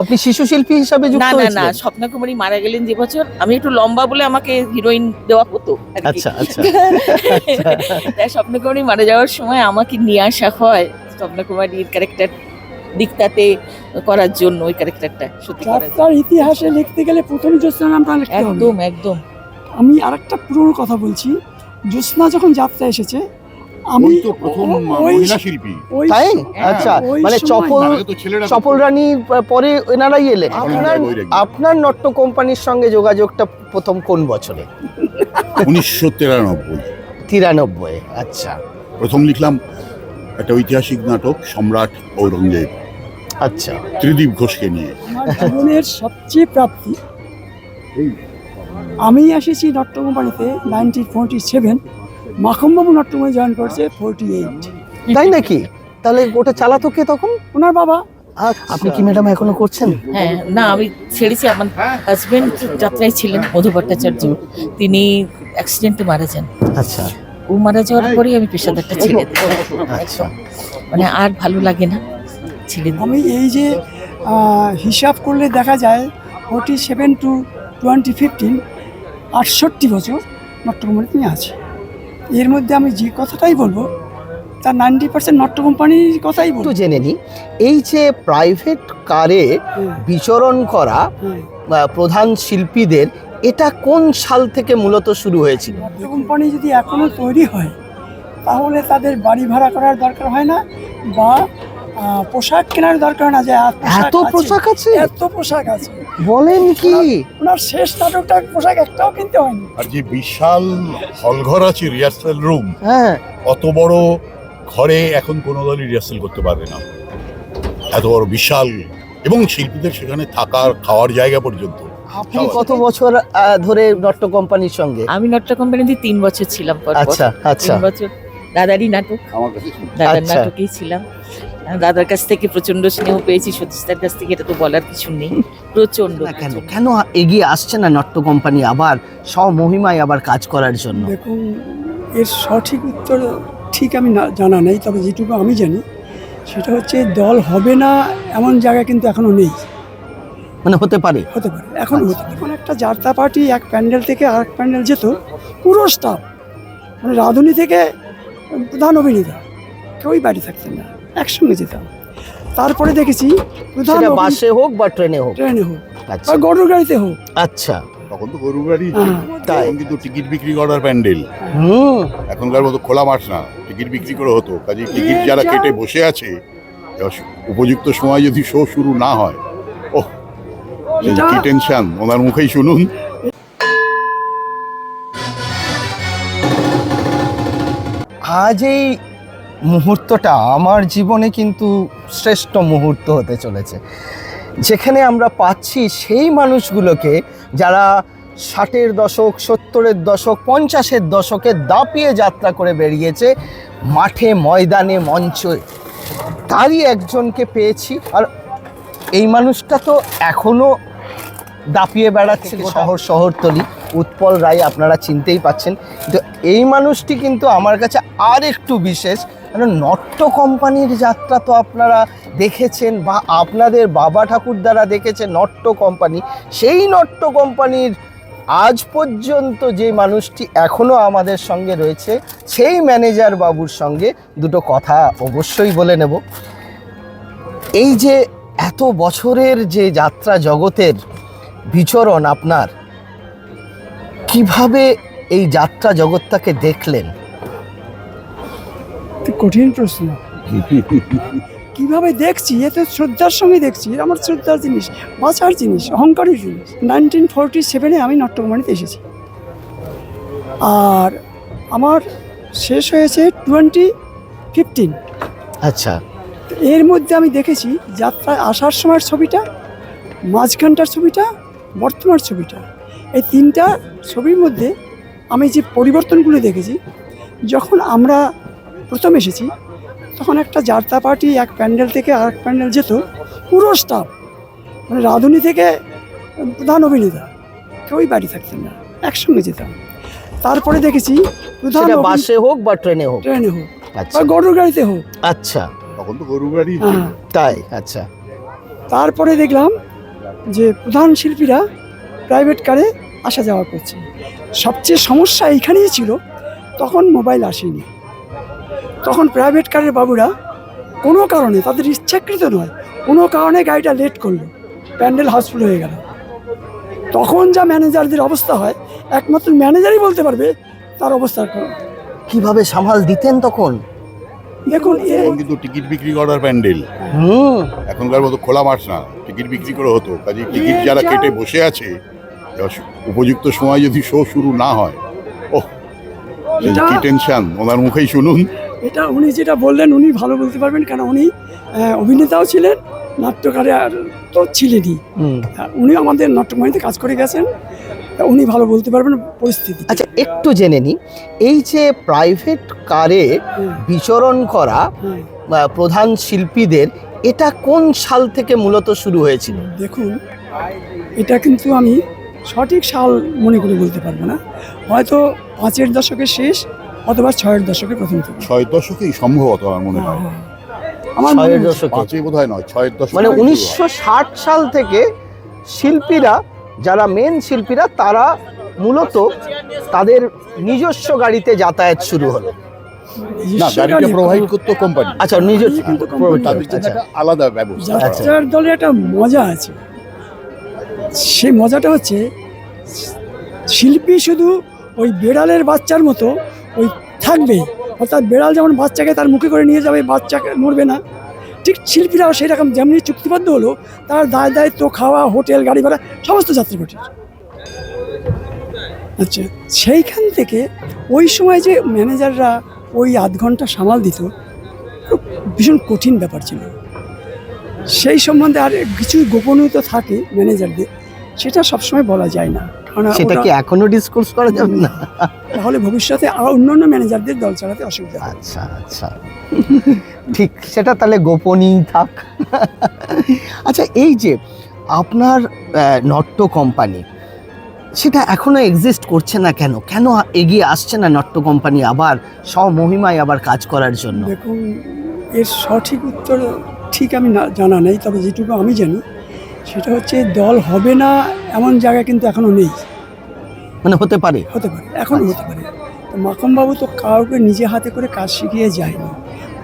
আপনি শিশু শিল্পী হিসাবে না যুক্ত না না, হয়েছিলেন? স্বপ্না কুমারী মারা গেলেন যে বছর, আমি একটু লম্বা বলে আমাকে হিরোইন দেওয়া হতো আর কি। আচ্ছা আচ্ছা তাই স্বপ্না কুমারী মারা যাওয়ার সময় আমাকে নিয়ে আসা হয় স্বপ্না কুমারীর ক্যারেক্টার দিকটাতে করার জন্য, ওই ক্যারেক্টারটা সত্যি করার জন্য। যাত্রার ইতিহাসে লিখতে গেলে প্রথম জ্যোৎস্না নামটা লিখতে হবে। একদম একদম। আমি আরেকটা পুরনো কথা বলছি, জ্যোৎস্না যখন যাত্রা এসেছে আমি ওই তো প্রথম মহিলা শিল্পী। ওই তাই সময়- আচ্ছা, ওই মানে সময়- চপল আগে তো ছেলেরা তো- চপল রানীর পরে এনারাই এলেন। এখন আপনার বৈরাগী। আপনার নট্য কোম্পানির সঙ্গে যোগাযোগটা প্রথম কোন বছরে? 1993। 93। আচ্ছা প্রথম লিখলাম একটা ঐতিহাসিক নাটক সম্রাট ঔরঙ্গজেব, আচ্ছা ত্রিদীপ ঘোষকে নিয়ে। আমার জীবনের সবচেয়ে প্রাপ্তি, আমি এসেছি নট্য কোম্পানিতে 1947, মাখনবাবু নট্য কোম্পানি জয়েন করেছে 48। তাই নাকি? তাহলে ওটা চালাতো কে তখন? ওনার বাবা। আপনি কি ম্যাডাম এখনো করছেন? হ্যাঁ, না আমি ছেড়েছি। আমার হাজবেন্ড যাত্রায় ছিলেন, মধু ভট্টাচার্য, তিনি অ্যাক্সিডেন্টে মারা যান। আচ্ছা ও মারা যাওয়ার পরেই আমি পেশাদারটা ছেড়ে দিই। আচ্ছা মানে আর ভালো লাগে না, ছেড়ে দিই। আমি এই যে হিসাব করলে দেখা যায় 47 to 2015, 68 বছর নট্য কোম্পানিতে আমি আছি। এর মধ্যে আমি যে কথাটাই বলবো তার 90% নট্য কোম্পানির কথাই একটু বলবো। জেনে নিই, এই যে প্রাইভেট কারে বিচরণ করা প্রধান শিল্পীদের, এটা কোন সাল থেকে মূলত শুরু হয়েছিল? নট্য কোম্পানি যদি এখনো তৈরি হয় তাহলে তাদের বাড়ি ভাড়া করার দরকার হয় না, বা পোশাক কেনার দরকার না, যে এত পোশাক আছে? এত পোশাক আছে। বলেন কি? ওনার শেষ নাটকটা পোশাক একটাও কিনতে হয়নি। আর যে বিশাল হলঘর আছে, রিহার্সাল রুম, হ্যাঁ অত বড় ঘরে এখন কোনো দলই রিহার্সাল করতে পারবে না, এত বড় বিশাল, এবং শিল্পীদের সেখানে থাকার খাওয়ার জায়গা পর্যন্ত। আপনি কত বছর ধরে নট্য কোম্পানির সঙ্গে? আমি নট্য কোম্পানিতে 3 বছর ছিলাম। আচ্ছা আচ্ছা 3 বছর দাদারই নাটক, আমার কাছে দাদার আচ্ছা। নাটকেই ছিলাম। দাদার কাছ থেকে প্রচন্ড স্নেহ পেয়েছি, সতীশদার কাছ থেকে এটা তো বলার কিছু নেই। প্রচন্ড না, কেন কেন এগিয়ে আসছে না নট্য কোম্পানি আবার স্বমহিমায় আবার কাজ করার জন্য? দেখুন, এর সঠিক উত্তর ঠিক আমি জানা নেই, তবে যেটুকু আমি জানি সেটা হচ্ছে দল হবে না এমন জায়গা কিন্তু এখনো নেই। মানে হতে পারে। হতে পারে, এখনো হতে পারে। এখন একটা যাত্রা পার্টি এক প্যান্ডেল থেকে আরেক প্যান্ডেল যেত, পুরো স্টাফ, মানে রাঁধুনি থেকে প্রধান অভিনেতা কেউই বাড়ি থাকতেন না, একসঙ্গে যেতাম। তারপরে দেখেছি প্রধান সেটা বাসে হোক বা ট্রেনে হোক। ট্রেনে হোক আচ্ছা বা গরুর গাড়িতে হোক। আচ্ছা তখন তো গরু গাড়ি, হ্যাঁ। তাই? তখন কিন্তু টিকিট বিক্রি করার প্যান্ডেল, হুম এখনকার মতো খোলা মাঠ না, টিকিট বিক্রি করে হতো। কাজে টিকিট যারা কেটে বসে আছে, এবার উপযুক্ত সময় যদি শো শুরু না হয়, ওহ কি টেনশন, ওনার মুখেই শুনুন। আজ এই মুহূর্তটা আমার জীবনে কিন্তু শ্রেষ্ঠ মুহূর্ত হতে চলেছে, যেখানে আমরা পাচ্ছি সেই মানুষগুলোকে যারা 60-এর দশক, 70-এর দশক, 50-এর দশকে দাপিয়ে যাত্রা করে বেরিয়েছে মাঠে, ময়দানে, মঞ্চে। তারই একজনকে পেয়েছি। আর এই মানুষটা তো এখনো দাপিয়ে বেড়াচ্ছে শহরতলি। উৎপল রায় আপনারা চিনতেই পাচ্ছেন, কিন্তু এই মানুষটি কিন্তু আমার কাছে আর একটু বিশেষ। কারণ নট্য কোম্পানির যাত্রা তো আপনারা দেখেছেন, বা আপনাদের বাবা ঠাকুর দ্বারা দেখেছেন নট্য কোম্পানি। সেই নট্য কোম্পানির আজ পর্যন্ত যে মানুষটি এখনো আমাদের সঙ্গে রয়েছে, সেই ম্যানেজার বাবুর সঙ্গে দুটো কথা অবশ্যই বলে নেব। এই যে এত বছরের যে যাত্রা জগতের বিচরণ, আপনার কিভাবে এই যাত্রা জগৎটাকে দেখলেন? কঠিন প্রশ্ন। কিভাবে দেখছি, এ তো শ্রদ্ধার সঙ্গে দেখছি, আমার শ্রদ্ধার জিনিস, বাঁচার জিনিস, অহংকারের জিনিস। 1947-এ আমি নট্য কোম্পানিতে এসেছি, আর আমার শেষ হয়েছে 2015। আচ্ছা এর মধ্যে আমি দেখেছি যাত্রায় আসার সময়ের ছবিটা, মাঝখানটার ছবিটা, বর্তমান ছবিটা, এই তিনটা ছবির মধ্যে আমি যে পরিবর্তনগুলো দেখেছি। যখন আমরা প্রথম এসেছি তখন একটা যাত্রা পার্টি এক প্যান্ডেল থেকে আরেক প্যান্ডেল যেত, পুরো স্টাফ, মানে রাঁধুনি থেকে প্রধান অভিনেতা কেউই বাড়ি থাকতেন না, একসঙ্গে যেতাম। তারপরে দেখেছি প্রধান সেটা বাসে হোক বা ট্রেনে হোক। ট্রেনে হোক আচ্ছা বা গরুর গাড়িতে হোক। আচ্ছা তখন তো গরু গাড়ি। হ্যাঁ। তাই? আচ্ছা তারপরে দেখলাম যে প্রধান শিল্পীরা প্রাইভেট কারে আসা যাওয়া করছে। সবচেয়ে সমস্যা এইখানেই ছিল, তখন মোবাইল আসেনি। তখন প্রাইভেট কারের বাবুরা কোনো কারণে, তাদের ইচ্ছাকৃত নয়, কোনো কারণে গাড়িটা লেট করলো, প্যান্ডেল হাউসফুল হয়ে গেল। তখন যা ম্যানেজারদের অবস্থা হয়, একমাত্র ম্যানেজারই বলতে পারবে তার অবস্থা কিভাবে সামাল দিতেন তখন? দেখুন তখন কিন্তু টিকিট বিক্রি করার প্যান্ডেল, এখনকার মতো খোলা মাঠ না, টিকিট বিক্রি করে হতো। কাজে টিকিট যারা কেটে বসে আছে, এবার উপযুক্ত সময় যদি শো শুরু না হয়, ওহ কি টেনশন, ওনার মুখেই শুনুন। এটা উনি যেটা বললেন উনি ভালো বলতে পারবেন, কারণ উনি অভিনেতাও ছিলেন, নাট্যকার তো ছিলেনই। উনি আমাদের নাট্যমঞ্চে কাজ করে গেছেন, উনি ভালো বলতে পারবেন পরিস্থিতি। আচ্ছা, একটু জেনে নিই, এই যে প্রাইভেট কারে বিচরণ করা প্রধান শিল্পীদের, এটা কোন সাল থেকে মূলত শুরু হয়েছিল? দেখুন, এটা কিন্তু আমি সঠিক সাল মনে করে বলতে পারবো না, হয়তো 5-এর দশকের শেষ অথবা 6-এর দশকের প্রথম থেকে। 6-এর দশকেই সম্ভবত আমার মনে হয়, আমার 6-এর দশকে, 5-এ বোধহয় নয়, 6-এর দশকে। মানে 1960 সাল থেকে শিল্পীরা, যারা মেন শিল্পীরা, তারা মূলত তাদের নিজস্ব গাড়িতে যাতায়াত শুরু হলো। না, গাড়িটা প্রোভাইড করতো কোম্পানি। আচ্ছা, নিজস্ব কিন্তু company তাদের জন্য একটা আলাদা ব্যবস্থা। যাত্রার দলে একটা মজা আছে, সেই মজাটা হচ্ছে শিল্পী শুধু ওই বেড়ালের বাচ্চার মতো ওই থাকবে, অর্থাৎ বেড়াল যেমন বাচ্চাকে তার মুখে করে নিয়ে যাবে, বাচ্চাকে নড়বে না, ঠিক শিল্পীরাও সেই রকম যেমনি চুক্তিবদ্ধ হলো, তার দায় দায়িত্ব, খাওয়া, হোটেল, গাড়ি ভাড়া সমস্ত যাত্রীপাঠির। আচ্ছা, সেইখান থেকে ওই সময় যে ম্যানেজাররা ওই আধ ঘন্টা সামাল দিত, খুব ভীষণ কঠিন ব্যাপার ছিল। সেই সম্বন্ধে আর কিছু গোপনীয়তা থাকে ম্যানেজারদের, সেটা সবসময় বলা যায় না, কারণ সেটা কি এখনো ডিসকাস করা যাবে না? তাহলে ভবিষ্যতে আর অন্যান্য ম্যানেজারদের দল চালাতে অসুবিধা হবে। আচ্ছা আচ্ছা, ঠিক, সেটা তাহলে গোপনই থাক। আচ্ছা, এই যে আপনার নট্য কোম্পানি, সেটা এখনো এক্সিস্ট করছে না কেন? কেন এগিয়ে আসছে না নট্য কোম্পানি আবার স্বমহিমায় আবার কাজ করার জন্য? দেখুন, এর সঠিক উত্তর ঠিক আমি জানা নেই, তবে যেটুকু আমি জানি সেটা হচ্ছে দল হবে না এমন জায়গা কিন্তু এখনো নেই। মানে হতে পারে, এখনও হতে পারে। তো মাখনবাবু তো কাউকে নিজে হাতে করে কাজ শিখিয়ে যায়নি,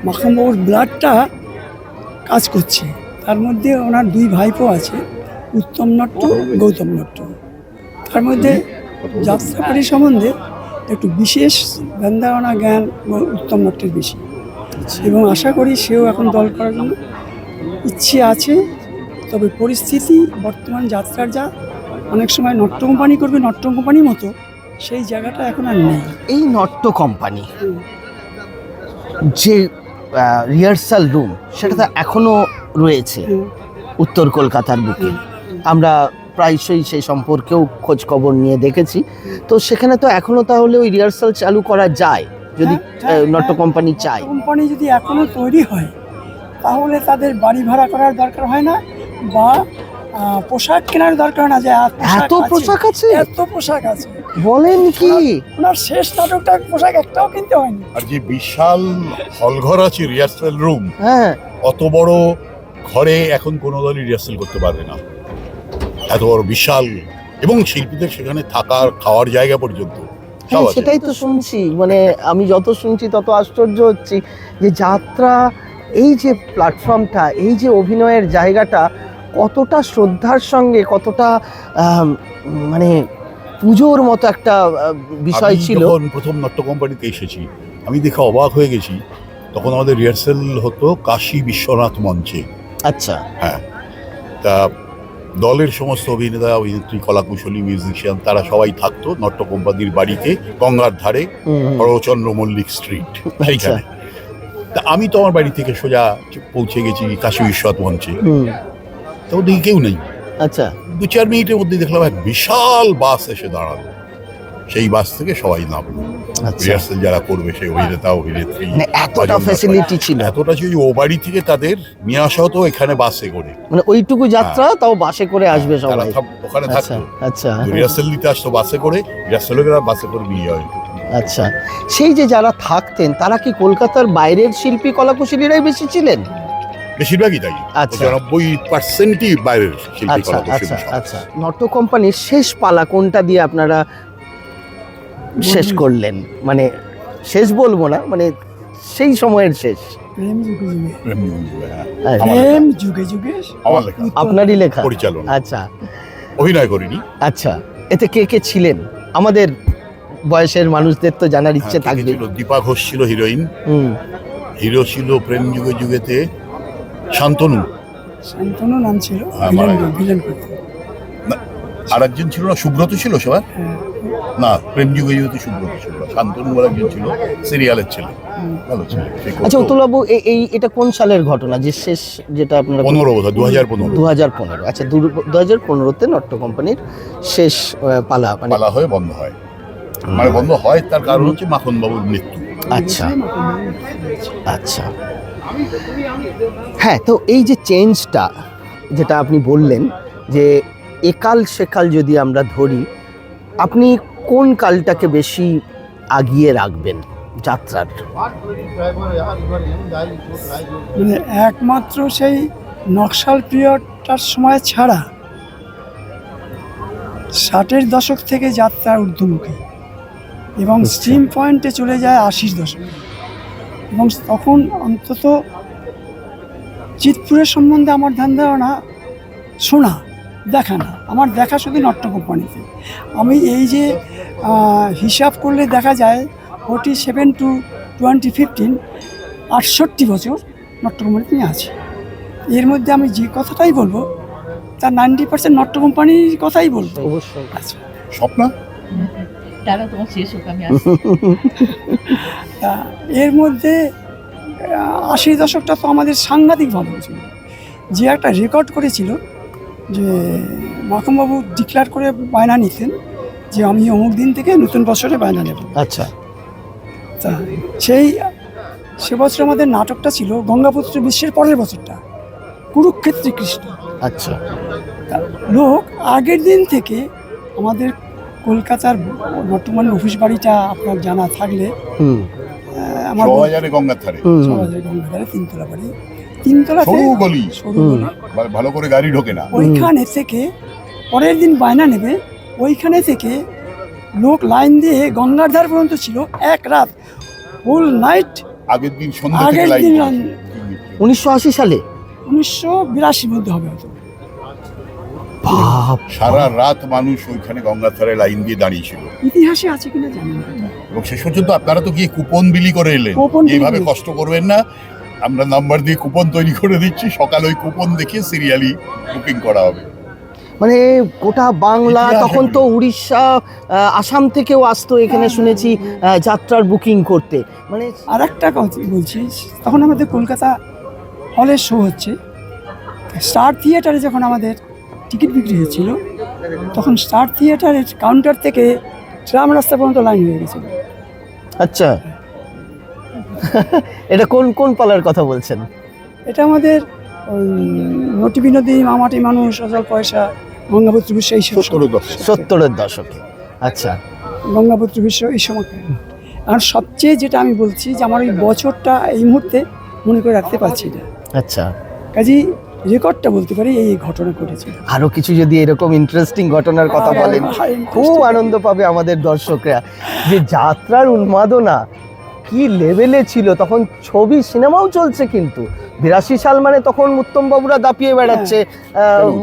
মাখনবাবুর ব্লাডটা কাজ করছে। তার মধ্যে ওনার 2 ভাইপো আছে, উত্তম নট্য, গৌতম নট্য। তার মধ্যে যাত্রাকারী সম্বন্ধে একটু বিশেষ ধ্যানধারণা জ্ঞান উত্তম নট্যের বেশি, এবং আশা করি সেও এখন দল করার জন্য ইচ্ছে আছে। তবে পরিস্থিতি বর্তমান যাত্রার যা, অনেক সময় নট্য কোম্পানি করবে নট্য কোম্পানির মতো, সেই জায়গাটা এখন আর নেই। এই নট্য কোম্পানি যে রিহার্সাল রুম, সেটা তো এখনো রয়েছে উত্তর কলকাতার বুকে। আমরা প্রায়শই সেই সম্পর্কেও খোঁজ খবর নিয়ে দেখেছি। তো সেখানে তো এখনো তাহলে ওই রিহার্সাল চালু করা যায় যদি নট্য কোম্পানি চায়। কোম্পানি যদি এখনো তৈরি হয়, তাহলে তাদের বাড়ি ভাড়া করার দরকার হয় না, বা পোশাক কেনার দরকার না, যে এত পোশাক আছে, এত পোশাক আছে। বলেন কি? ওনার শেষ নাটকটা পোশাক একটাও কিনতে হয়নি। আর যে বিশাল হলঘর আছে, রিহার্সাল রুম, হ্যাঁ, অত বড় ঘরে এখন কোনো দলই রিহার্সাল করতে পারবে না, এত বড় বিশাল, এবং শিল্পীদের সেখানে থাকার খাওয়ার জায়গা পর্যন্ত সব আছে। সেটাই তো শুনছি। মানে আমি যত শুনছি তত আশ্চর্য হচ্ছি যে যাত্রা, এই যে প্ল্যাটফর্মটা, এই যে অভিনয়ের জায়গাটা, কতটা শ্রদ্ধার সঙ্গে, কতটা মানে পুজোর মতো একটা বিষয় ছিল। যখন প্রথম নট্য কোম্পানিতে এসেছি, আমি দেখে অবাক হয়ে গেছি। তখন আমাদের রিহার্সাল হতো কাশী বিশ্বনাথ মঞ্চে। আচ্ছা, হ্যাঁ, তা দলের সমস্ত অভিনেতা, অভিনেত্রী, কলাকুশলী, মিউজিশিয়ান, তারা সবাই থাকতো নট্য কোম্পানির বাড়িতে, গঙ্গার ধারে, হরচন্দ্র মল্লিক স্ট্রিট সেইখানে। তা আমি তো আমার বাড়ি থেকে সোজা পৌঁছে গেছি কাশী বিশ্বনাথ মঞ্চে, তো দেখি কেউ নেই। আচ্ছা, 2-4 মিনিটের মধ্যে দেখলাম এক বিশাল বাস এসে দাঁড়ালো। সেই বাস থেকে সবাই নামলো, রিহার্সাল যারা করবে, সেই অভিনেতা, অভিনেত্রী। মানে এতটা ফ্যাসিলিটি ছিল, এতটা ছিল, ও বাড়ি থেকে তাদের নিয়ে আসা হতো এখানে বাসে করে। মানে ওইটুকু যাত্রা তাও বাসে করে আসবে সবাই, ওখানে থাকতো। আচ্ছা, রিহার্সাল দিতে আসতো বাসে করে, রিহার্সালেরা বাসে করে নিয়ে যাওয়া হতো। আচ্ছা। সেই যে যারা থাকতেন, তারা কি কলকাতার বাইরের শিল্পী, কলাকুশলীরাই বেশি ছিলেন? বেশিরভাগই তাই। আচ্ছা। 90%ই বাইরের শিল্পী আচ্ছা কলা কুশলী আচ্ছা সব। আচ্ছা, নট্য কোম্পানির শেষ পালা কোনটা দিয়ে আপনারা শেষ করলেন? মানে শেষ বলবো না, মানে সেই সময়ের শেষ। প্রেম যুগে যুগে, প্রেম যুগে, হ্যাঁ। হ্যাঁ, আমার প্রেম লেখা, যুগে যুগে আমার লেখা, আপনারই লেখা? পরিচালনা, আচ্ছা অভিনয় করিনি। আচ্ছা, এতে কে কে ছিলেন? আমাদের বয়সের মানুষদের তো জানার ইচ্ছে হ্যাঁ, কে থাকবে। ছিল? দীপা ঘোষ ছিল হিরোইন, হুম, হিরো ছিল প্রেম যুগে যুগেতে শান্তনু, শান্তনু নাম ছিল, হ্যাঁ, মারা গেছে। ভিলেন করতো। আর একজন ছিল না, সুব্রত ছিল সবার, হ্যাঁ, না প্রেম যুগে যুগেতে সুব্রত ছিল না, শান্তনু বলে একজন ছিল, সিরিয়ালের ছিল, ভালো ছিল। সে করতো। আচ্ছা অতুলবাবু, এই এটা কোন সালের ঘটনা যে শেষ, যেটা আপনারা 15 বোধ হয়, 2015 2015? আচ্ছা, 2015-তে নট্য কোম্পানির শেষ পালা, মানে পালা হয়ে বন্ধ হয়। মানে বন্ধ হয় তার কারণ হচ্ছে মাখন বাবুর মৃত্যু। আচ্ছা আচ্ছা। হ্যাঁ, তো এই যে চেঞ্জটা যেটা আপনি বললেন, যে একাল সেকাল যদি আমরা ধরি, আপনি কোন কালটাকে বেশি আগিয়ে রাখবেন যাত্রার? মানে একমাত্র সেই নকশাল পিরিয়ডটার সময় ছাড়া 60-এর দশক থেকে যাত্রা ঊর্ধ্বমুখী এবং স্ট্রিম পয়েন্টে চলে যায় 80-র দশকে। এবং তখন অন্তত চিতপুরের সম্বন্ধে আমার ধ্যান ধারণা শোনা, দেখা না, আমার দেখা শুধু নট্য কোম্পানিতে। আমি এই যে হিসাব করলে দেখা যায় 47 to 2015, 68 বছর নট্য কোম্পানিতে আমি আছি। এর মধ্যে আমি যে কথাটাই বলবো তার 90% নট্য কোম্পানির কথাই বলবো। অবশ্যই। আচ্ছা, স্বপ্ন টানা তোমার শেষ হোক, আমি আসছি। তা এর মধ্যে 80 দশকটা তো আমাদের সাংঘাতিক ভালো ছিল। যে একটা রেকর্ড করেছিল যে মাখনবাবু ডিক্লেয়ার করে বায়না নিতেন যে আমি অমুক দিন থেকে নতুন বছরে বায়না নেব। আচ্ছা তা সে বছর আমাদের নাটকটা ছিল গঙ্গাপুত্র বিশ্বের পরের বছরটা, কুরুক্ষেত্রে কৃষ্ণ। আচ্ছা তা লোক আগের দিন থেকে আমাদের কলকাতার বর্তমান অফিস বাড়িটা আপনার জানা থাকলে হুম আমার শোভাযাত্রা গঙ্গার ধারে, হুম সমাজের গঙ্গাধারে তিনতলা বাড়ি, তিনতলাতে সরু গলি, সরু গলি, ভালো করে গাড়ি ঢোকে না। ওইখানে থেকে পরের দিন বায়না নেবে, ওইখানে থেকে লোক লাইন দিয়ে গঙ্গার ধার পর্যন্ত ছিল এক রাত, ফুল নাইট। আগের দিন সন্ধ্যা থেকে আগের লাইন দিন পড়েছে। 1980 সালে? 1982 মধ্যে হবে হয়তো। বাপ, সারা রাত মানুষ ওইখানে গঙ্গার ধারে লাইন দিয়ে দাঁড়িয়েছিল। ইতিহাসে আছে কিনা জানি না। এবং শেষ পর্যন্ত আপনারা তো গিয়ে কুপন বিলি করে এলেন, কুপন বিলি এইভাবে করেছি। কষ্ট করবেন না, আমরা নাম্বার দিয়ে কুপন তৈরি করে দিচ্ছি, সকালে ওই কুপন দেখে সিরিয়ালি বুকিং করা হবে। মানে গোটা বাংলা, ইতিহাস তখন তো এগুলো। উড়িষ্যা, আসাম থেকেও আসতো এখানে, শুনেছি যাত্রার বুকিং করতে। মানে আর একটা কথা বলছি, তখন আমাদের কলকাতা হলে শো হচ্ছে, স্টার থিয়েটারে যখন আমাদের টিকিট বিক্রি হচ্ছিল, তখন স্টার থিয়েটারের কাউন্টার থেকে ট্রাম রাস্তা পর্যন্ত লাইন হয়ে গেছিল। আচ্ছা এটা কোন কোন পালার কথা বলছেন? এটা আমাদের ওই নটি বিনোদী, মামাটি মানুষ, অজল পয়সা, গঙ্গাপুত্র বিশ্ব, এই সব 70-এর দশকে। আচ্ছা গঙ্গাপুত্র বিশ্ব এই সময়। আর সবচেয়ে যেটা আমি বলছি যে আমার ওই বছরটা এই মুহূর্তে মনে করে রাখতে পারছি না, আচ্ছা, কাজেই রেকর্ডটা বলতে পারি এই ঘটনা ঘটেছে। আরো কিছু যদি এরকম ইন্টারেস্টিং ঘটনার কথা বলেন, খুব আনন্দ পাবে আমাদের দর্শকরা। যে যাত্রার উন্মাদনা কি লেভেলে ছিল তখন, ছবি সিনেমাও চলছে, কিন্তু 82 সাল মানে তখন উত্তম বাবুরা দাপিয়ে বেড়াচ্ছে।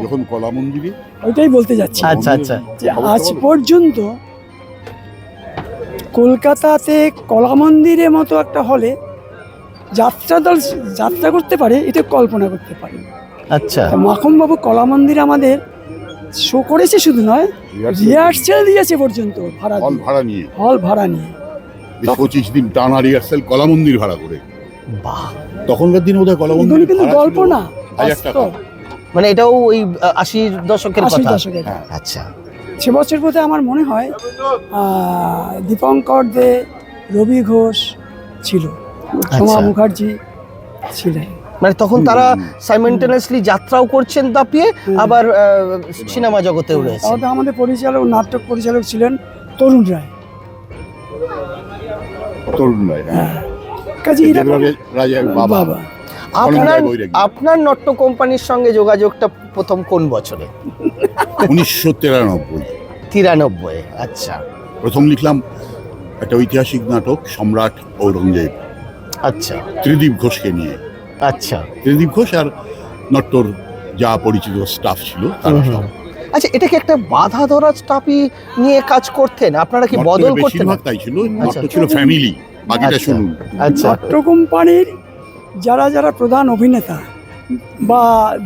যখন কলা মন্দিরে, ওইটাই বলতে যাচ্ছি আচ্ছা আচ্ছা যে আজ পর্যন্ত কলকাতাতে কলা মন্দিরের মতো একটা হলে যাত্রা দল যাত্রা করতে পারে, এটা কল্পনা করতে পারে। আচ্ছা মাখনবাবু কলা মন্দিরে আমাদের শো করেছে, শুধু নয় রিহার্সেল দিয়েছে পর্যন্ত, ভাড়া হল দিয়ে, ভাড়া নিয়ে, হল ভাড়া নিয়ে। 25 দিন টানা রিহার্সেল কলা মন্দির ভাড়া করে। বাহ, তখনকার দিনে বোধহয় কলা মন্দির এগুলো কিন্তু ভাড়া গল্প ছিল না, 1000 টাকা। বাস্তব। মানে এটাও ওই 80 দশকের 80 কথা? দশকের। হ্যাঁ। আচ্ছা সে বছর বোধহয় আমার মনে হয় দীপঙ্কর দে, রবি ঘোষ ছিল, সোমা মুখার্জি ছিলেন। মানে তখন তারা সাইমেন্টেনিয়াসলি যাত্রাও করছেন দাপিয়ে, আবার সিনেমা জগতেও রয়েছে। তাহলে আমাদের পরিচালক, নাটক পরিচালক ছিলেন তরুণ রায়। তরুণ রায়, হ্যাঁ। কাজে এরকম রাজার বাবা। বাবা। আপনার বৈরাগী। আপনার নট্য কোম্পানির সঙ্গে যোগাযোগটা প্রথম কোন বছরে? 1993। 93। আচ্ছা প্রথম লিখলাম একটা ঐতিহাসিক নাটক সম্রাট ঔরঙ্গজেব, আচ্ছা ত্রিদীপ ঘোষকে নিয়ে। আচ্ছা ত্রিদীপ ঘোষ আর নট্টর যা পরিচিত স্টাফ ছিল তারা হুম, সব। আচ্ছা, এটা কি একটা বাধা ধরা স্টাফই নিয়ে কাজ করতেন? আপনারা কি বদল নট্টর করতেন? বেশিরভাগ তাই ছিল, আচ্ছা। নট্ট ছিল ফ্যামিলি। বাকিটা আচ্ছা। শুনুন। আচ্ছা নাট্য কোম্পানির যারা যারা প্রধান অভিনেতা বা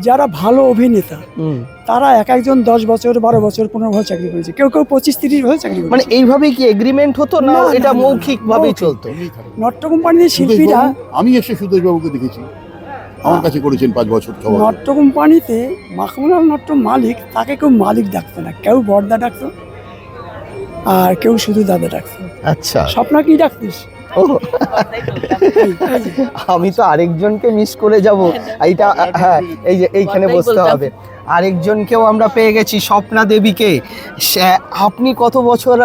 যারা ভালো অভিনেতা হুম। তারা এক একজন 10 বছর 12 বছর 15 বছর চাকরি করেছে, কেউ কেউ 25-30 বছর চাকরি মানে করেছে। এইভাবেই কি এগ্রিমেন্ট হতো না না, না, এটা না, মৌখিক ভাবেই মৌখিক। চলতো? নাট্য কোম্পানির শিল্পীরা সুদেশবাবু, আমি এসে সুদেশবাবুকে দেখেছি, আমার কাছে করেছেন 5 বছর 6 বছর। নাট্য কোম্পানিতে মাখমুলাল নাট্য মালিক, তাকে কেউ মালিক ডাকতো না, কেউ বর্দা ডাকতো আর কেউ শুধু দাদা ডাকতো। আচ্ছা স্বপ্না কি ডাকতিস? ও, এই যে, আমি তো আরেকজনকে মিস করে যাব। এইটা হ্যাঁ, এই যে এইখানে বলতেই বসতে বলতাম। হবে। আরেকজনকেও আমরা পেয়ে গেছি, স্বপ্না দেবীকে। আপনি কত বছর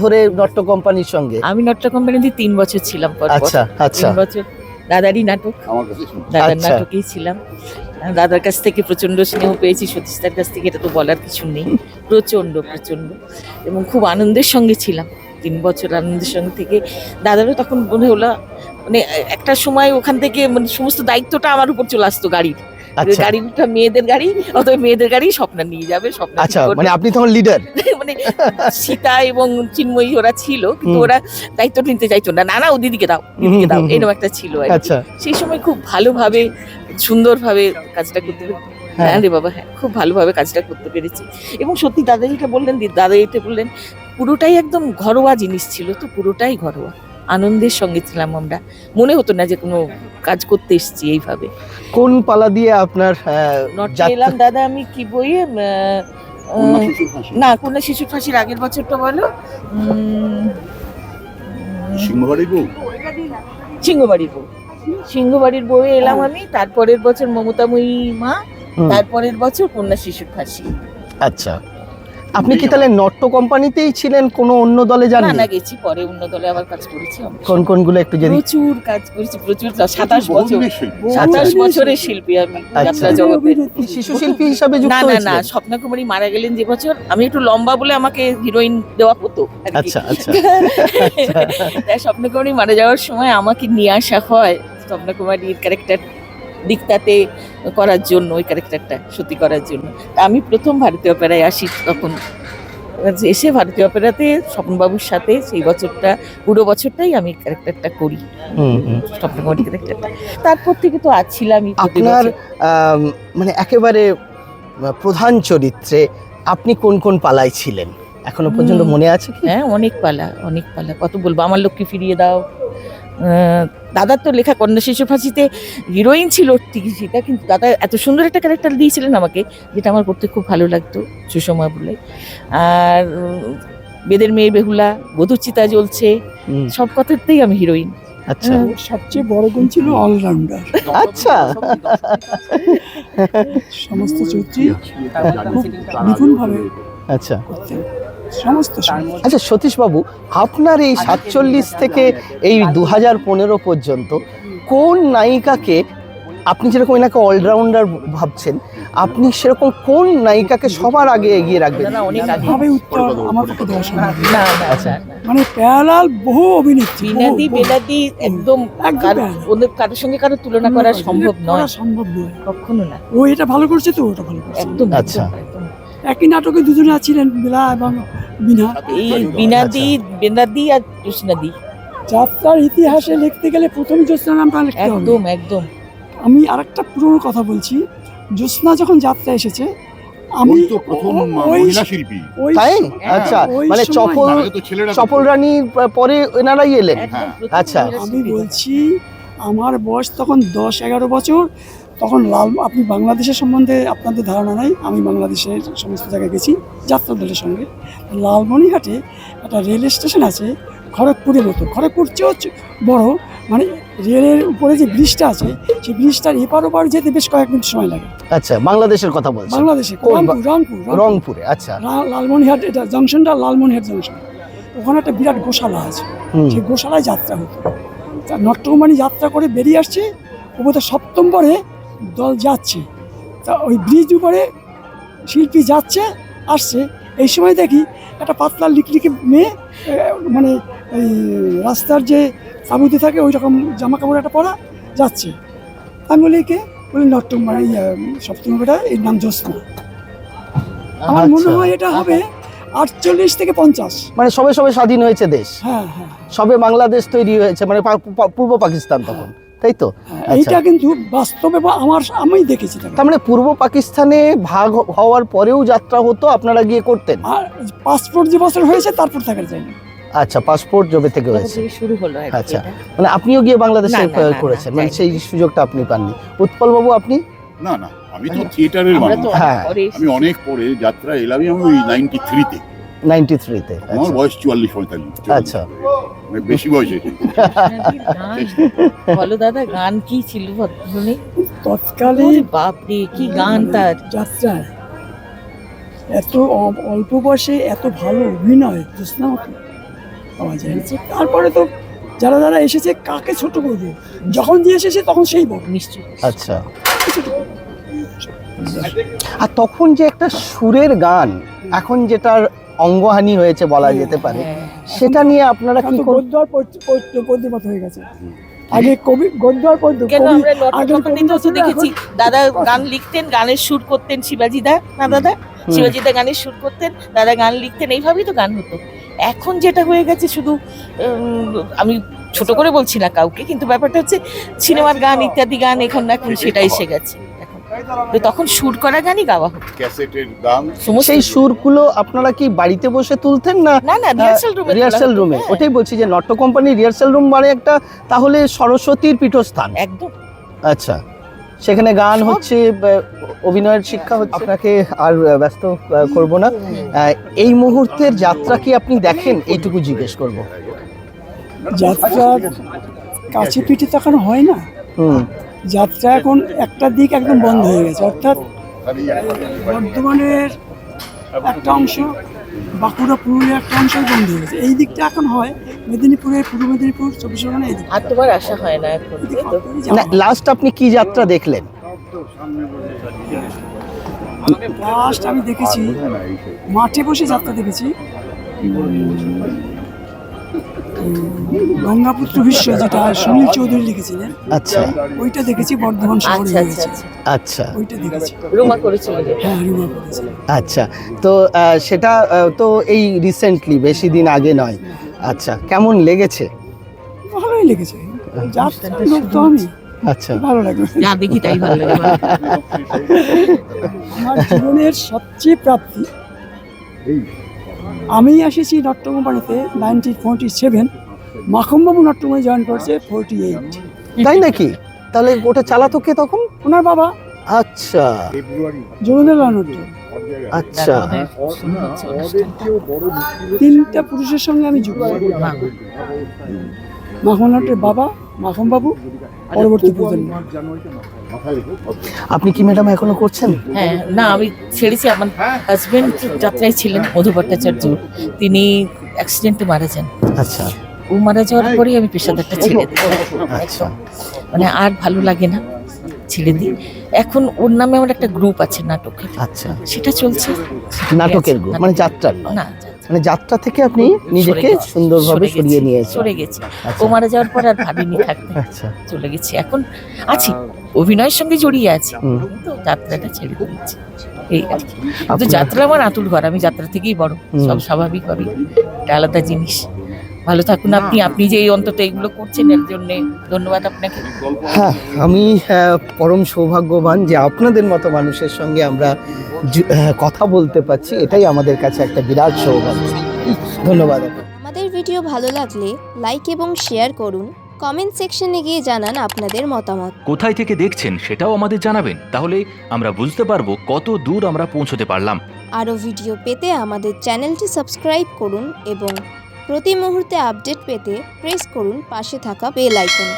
ধরে নট্য কোম্পানির সঙ্গে? আমি নাট্য কোম্পানিতে 3 বছর ছিলাম পর পর। আচ্ছা আচ্ছা 3 বছর দাদারই নাটক, আমার কাছে শুনুন। দাদার আচ্ছা। নাটকেই ছিলাম। দাদার কাছ থেকে প্রচন্ড স্নেহ পেয়েছি, সতীশদার কাছ থেকে এটা তো বলার কিছু নেই। প্রচন্ড প্রচন্ড, এবং খুব আনন্দের সঙ্গে ছিলাম 3 বছর। আনন্দের সঙ্গে থেকে দাদারও তখন মনে হলো, মানে একটা সময় ওখান থেকে মানে সমস্ত দায়িত্বটা আমার উপর চলে আসতো গাড়ির। আচ্ছা গাড়িটা মেয়েদের গাড়ি, অতএব মেয়েদের গাড়ি স্বপ্না নিয়ে যাবে, স্বপ্না আচ্ছা, ঠিক করবে। মানে আপনি তখন লিডার? মানে সীতা এবং চিন্ময়ী ওরা ছিল, কিন্তু হুম। ওরা দায়িত্ব নিতে চাইতো না। না না, ও দিদিকে দাও, দিদিকে দাও, হুম, হুম, এরকম একটা ছিল আর কি। আচ্ছা সেই সময় খুব ভালোভাবে সুন্দরভাবে কাজটা করতে পেরেছি। হ্যাঁ। হ্যাঁ রে বাবা, হ্যাঁ, খুব ভালোভাবে কাজটা করতে পেরেছি। এবং সত্যি দাদা যেটা বললেন, দাদা এটা বললেন, পুরোটাই একদম ঘরোয়া জিনিস ছিল, তো পুরোটাই ঘরোয়া। আনন্দের সঙ্গে ছিলাম আমরা, মনে হতো না যে কোনো কাজ করতে এসেছি এইভাবে। কোন পালা দিয়ে আপনার নটে যাত্রা? এলাম দাদা আমি কি বইয়ে কন্যা শিশুর ফাঁসি। না, কন্যা শিশুর ফাঁসির আগের বছরটা বলো, সিংহবাড়ির বউ। সিংহবাড়ির বউ। সিংহবাড়ির বউয়ে এলাম আমি, তারপরের বছর মমতাময়ী মা, হুম, তারপরের বছর কন্যা শিশুর ফাঁসি। আচ্ছা, আপনি কি তাহলে নট্য কোম্পানিতেই ছিলেন, কোনো অন্য দলে না যাননি? না, গেছি পরে অন্য দলে আবার কাজ করেছি আমি। কোন কোনগুলো একটু যদি? প্রচুর কাজ করেছি, প্রচুর। 27 বছর, বহুদিনের শিল্পী। 27 বছরের শিল্পী আমি আচ্ছা। যাত্রা জগতে। শিশু শিল্পী হিসাবে না যুক্ত না না, হয়েছিলেন? স্বপ্না কুমারী মারা গেলেন যে বছর, আমি একটু লম্বা বলে আমাকে হিরোইন দেওয়া হতো আর কি। আচ্ছা আচ্ছা তাই স্বপ্না কুমারী মারা যাওয়ার সময় আমাকে নিয়ে আসা হয় স্বপ্না কুমারীর ক্যারেক্টার দিকটাতে করার জন্য, ওই ক্যারেক্টারটা সত্যি করার জন্য। তা আমি প্রথম ভারতীয় অপেরায় আসি তখন। এসে ভারতীয় অপেরাতে স্বপ্নবাবুর সাথে সেই বছরটা, পুরো বছরটাই আমি ক্যারেক্টারটা করি, হুম, হুম। স্বপ্নকুমারী ক্যারেক্টারটা। তারপর থেকে তো আছিলামই প্রতি আপনার বছর। মানে একেবারে প্রধান চরিত্রে আপনি কোন কোন পালায় ছিলেন এখনো পর্যন্ত মনে আছে কি? হ্যাঁ, অনেক পালা, অনেক পালা, কত বলবো। আমার লক্ষ্মী ফিরিয়ে দাও, দাদার তো লেখা কন্যা শিশু ফাঁসিতে হিরোইন ছিল ঠিকই সেটা, কিন্তু দাদা এত সুন্দর একটা ক্যারেক্টার দিয়েছিলেন আমাকে, যেটা আমার করতে খুব ভালো লাগতো, সুষমা বলে। আর বেদের মেয়ে বেহুলা, বধূর চিতা জ্বলছে, হুম, সব কথাতেই আমি হিরোইন। আচ্ছা ওর সবচেয়ে বড় গুণ ছিল অলরাউন্ডার। আচ্ছা সমস্ত চরিত্রই খুব নিপুণভাবে আচ্ছা করতেন, সমস্ত সময়। আচ্ছা সতীশ বাবু, আপনার এই 47 থেকে এই 2015 পর্যন্ত কোন নায়িকাকে, আপনি যেরকম এনাকে অলরাউন্ডার ভাবছেন, আপনি সেরকম কোন নায়িকাকে সবার আগে এগিয়ে রাখবেন? দাদা অনেক আগে। ভাবে উত্তর আমার পক্ষে দেওয়া সম্ভব না। না না আচ্ছা। না, না। মানে প্যারালাল বহু অভিনেত্রী, বিনাদি বহু- বেলাদি একদম একদম ওদের কারোর সঙ্গে কারোর তুলনা করা সম্ভব নয়, করা সম্ভব নয়। কখনো না, ও এটা ভালো করছে তো ওটা ভালো করছে। একদম আচ্ছা। একদম। একই নাটকে দুজনে ছিলেন, বিলা এবং বিনা। এই বিনাদি, বেনাদি আর কৃষ্ণাদি, যাত্রার ইতিহাসে লিখতে গেলে প্রথম জ্যোৎস্না নামটা লিখতে হবে। একদম একদম। আমি আরেকটা পুরনো কথা বলছি, জ্যোৎস্না যখন যাত্রা এসেছে, আমি ওই তো প্রথম ওই মহিলা শিল্পী। ওই তাই? হ্যাঁ, আচ্ছা, ওই মানে সময়- চপল তার আগে তো ছেলেরা চপল রানীর পরে এনারাই এলেন? একদম হ্যাঁ। প্রথম আচ্ছা। মহিলা আমি শিল্পী। বলছি আমার বয়স তখন 10-11 বছর। তখন আপনি বাংলাদেশের সম্বন্ধে আপনাদের ধারণা নাই, আমি বাংলাদেশের সমস্ত জায়গায় গেছি যাত্রা দলের সঙ্গে। লালমনিরহাটে একটা রেল স্টেশন আছে, খড়গপুরের মতো, খড়গপুর চেয়েও বড়। মানে রেলের উপরে যে ব্রিজটা আছে, সেই ব্রিজটার এপার ওপার যেতে বেশ কয়েক মিনিট সময় লাগে। আচ্ছা, বাংলাদেশের কথা বলছেন? বাংলাদেশে কোন রংপুর রংপুর রংপুর। রংপুরে? আচ্ছা। লালমনিরহাট, এটা জংশনটা লালমনিরহাট জংশন। ওখানে একটা বিরাট গোশালা আছে, হুম, সেই গোশালায় যাত্রা হতো। তা নট্টকুমারী যাত্রা করে বেরিয়ে আসছে, ওপরে সপ্তম পরে দল যাচ্ছে, তা ওই ব্রিজ উপরে শিল্পী যাচ্ছে আসছে, এই সময় দেখি একটা পাতলা লিকলিকে মেয়ে মানে এই রাস্তার যে তাঁবুতে থাকে ওই রকম জামা কাপড় একটা পরা যাচ্ছে। আমি বলি কে, বলি নট্টম মানে সপ্তম বেটা, এর নাম জ্যোৎস্না। আমার মনে হয় এটা হবে 48 থেকে 50। মানে সবে সবে স্বাধীন হয়েছে দেশ, হ্যাঁ হ্যাঁ সবে বাংলাদেশ তৈরি হয়েছে, মানে পূর্ব পাকিস্তান তখন, তাই তো? হ্যাঁ, আচ্ছা। এইটা কিন্তু বাস্তবে আমি দেখেছি তাকে। তার মানে পূর্ব পাকিস্তানে ভাগ হওয়ার পরেও যাত্রা হতো, আপনারা গিয়ে করতেন? আর পাসপোর্ট যে বছর হয়েছে তারপর থাকা যায়নি। আচ্ছা, পাসপোর্ট জবে থেকে তখন হয়েছে। থেকে শুরু হলো আর কি আচ্ছা, এটা। মানে আপনিও গিয়ে বাংলাদেশে না, না, না, করেছেন, না, মানে যাইনি। সেই সুযোগটা আপনি পাননি। উৎপল বাবু, আপনি? না না, আমি তো থিয়েটারের আমরা মানুষ। তো হ্যাঁ। অনেক পরে এসেছি। আমি অনেক পরে যাত্রা এলাম, আমি ওই 93-তে। 93-তে। আমার বয়স 44-45। আচ্ছা, মানে বেশি বয়সে। কৃষ্ণাজির গান, বলো দাদা, গান কি ছিল শুনি? তৎকালীন বাপরে কি গান তার! যাত্রায় এত অল্প বয়সে এত ভালো অভিনয় জ্যোৎস্না মতো পাওয়া যায় না। তারপরে তো যারা যারা এসেছে কাকে ছোট করবো, যখন দিয়ে এসেছে তখন সেই বড়। নিশ্চয়ই। আচ্ছা। আর তখন যে একটা সুরের গান, এখন যেটার অঙ্গহানি হয়েছে বলা যেতে পারে, হ্যাঁ। সেটা নিয়ে আপনারা এখন কি তো করবেন? গদ্য আর পদ্যপাত হয়ে গেছে। আগে কবি গদ্য আর পদ্য, কেন কবি আমরা আগের নটকম্পানিতেও তো কবিতা দেখেছি, এখন- দাদা গান লিখতেন, গানের সুর করতেন শিবাজিদা, না দাদা? শিবাজিদা গানের সুর করতেন, দাদা গান লিখতেন, এইভাবেই তো গান হতো। এখন যেটা হয়ে গেছে শুধু আমি ছোট করে বলছি না কাউকে, কিন্তু ব্যাপারটা হচ্ছে সিনেমার গান ইত্যাদি গান এখন সেটা এসে গেছে এখন। তো তখন সুর করা গানই গাওয়া হতো ক্যাসেটের গান। সমস্ত। সেই সুরগুলো আপনারা কি বাড়িতে বসে তুলতেন না না না, রিহার্সাল রুমে। রিহার্সাল রুমে? ওটাই বলছি যে নট্য কোম্পানি রিহার্সাল রুম মানে একটা তাহলে সরস্বতীর পীঠস্থান। একদম। আচ্ছা, সেখানে গান সব- হচ্ছে, অভিনয়ের শিক্ষা হচ্ছে। আপনাকে আর ব্যস্ত করব না। এই মুহূর্তের যাত্রা কি আপনি দেখেন, এইটুকু জিজ্ঞেস করব। যাত্রার কাছে পিঠে তাকানো হয় না। হুম, যাত্রা এখন একটা দিক একদম বন্ধ হয়ে গেছে, অর্থাৎ বর্ধমানের একটা অংশ, বাঁকুড়া পুরুলিয়ার একটা অংশ বন্ধ হয়ে গেছে। এই দিকটা এখন হয় মেদিনীপুরে, পূর্ব মেদিনীপুর, 24 পরগনা, এই দিক। আর তোমার আশা হয় না এখন, তাই তো? না, লাস্ট আপনি কি যাত্রা দেখলেন? লাস্ট আমি দেখেছি মাঠে বসে যাত্রা দেখেছি, গঙ্গাপুত্র বিশ্ব, যেটা সুনীল চৌধুরী লিখেছিলেন, আচ্ছা ওইটা দেখেছি বর্ধমান শহরে আচ্ছা হয়েছে। আচ্ছা আচ্ছা। আচ্ছা ওইটা দেখেছি। রুমা করেছিল যে। হ্যাঁ, রুমা করেছে। আচ্ছা, তো সেটা তো এই রিসেন্টলি, বেশি দিন আগে নয়। আচ্ছা, কেমন লেগেছে? ভালোই লেগেছে। যাত্রার লোক তো আমি, আচ্ছা, ভালো লাগবে। যা দেখি তাই ভালো লাগে। আমার জীবনের সবচেয়ে প্রাপ্তি, আমি এসেছি নট্য কোম্পানিতে 1947, মাখনবাবু নট্য কোম্পানি জয়েন করেছে 48। তাই নাকি? তাহলে ওটা চালাতো কে তখন? ওনার বাবা আচ্ছা জমিদার নট্য। আচ্ছা, তিনটা পুরুষের সঙ্গে আমি যুক্ত, মাখন নট্যের বাবা, মাখনবাবু, পরবর্তী প্রজন্ম। আপনি কি ম্যাডাম এখনো করছেন? হ্যাঁ, না আমি ছেড়েছি। আমার হাজবেন্ড যাত্রায় ছিলেন, মধু ভট্টাচার্য, তিনি অ্যাক্সিডেন্টে মারা যান। আচ্ছা ও মারা যাওয়ার পরেই আমি পেশাদারটা ছেড়ে দিই। আচ্ছা মানে আর ভালো লাগে না, ছেড়ে দিই। এখন ওর নামে আমার একটা গ্রুপ আছে নাটকের, আচ্ছা, সেটা চলছে। নাটকের গ্রুপ, মানে যাত্রার নয়? না, মানে যাত্রা থেকে আপনি নিজেকে সরে গেছি, সুন্দরভাবে সরে সরিয়ে গেছি, নিয়েছেন। সরে গেছি। আচ্ছা। ও মারা যাওয়ার পর আর ভাবিনি থাকতে, আচ্ছা, চলে গেছি। এখন আছি, অভিনয়ের সঙ্গে জড়িয়ে আছি, হুম। কিন্তু যাত্রাটা ছেড়ে দিয়েছি, এই আর কি। কিন্তু আপনার- যাত্রা আমার আতুর ঘর, আমি যাত্রা থেকেই বড়, হুম। সব স্বাভাবিকভাবে, এটা আলাদা জিনিস। ভালো থাকুন আপনি, আপনি যে এই অন্তত এগুলো করছেন, এর জন্য ধন্যবাদ আপনাকে। হ্যাঁ, আমি পরম সৌভাগ্যবান যে আপনাদের মতো মানুষের সঙ্গে আমরা কথা বলতে পারছি, এটাই আমাদের কাছে একটা বিরাট সৌভাগ্য। ধন্যবাদ আপনাকে। আমাদের ভিডিও ভালো লাগলে লাইক এবং শেয়ার করুন, কমেন্ট সেকশনে গিয়ে জানান আপনাদের মতামত। কোথায় থেকে দেখছেন সেটাও আমাদের জানাবেন, তাহলে আমরা বুঝতে পারবো কত দূর আমরা পৌঁছতে পারলাম। আরও ভিডিও পেতে আমাদের চ্যানেলটি সাবস্ক্রাইব করুন এবং প্রতি মুহূর্তে আপডেট পেতে প্রেস করুন পাশে থাকা বেল আইকন।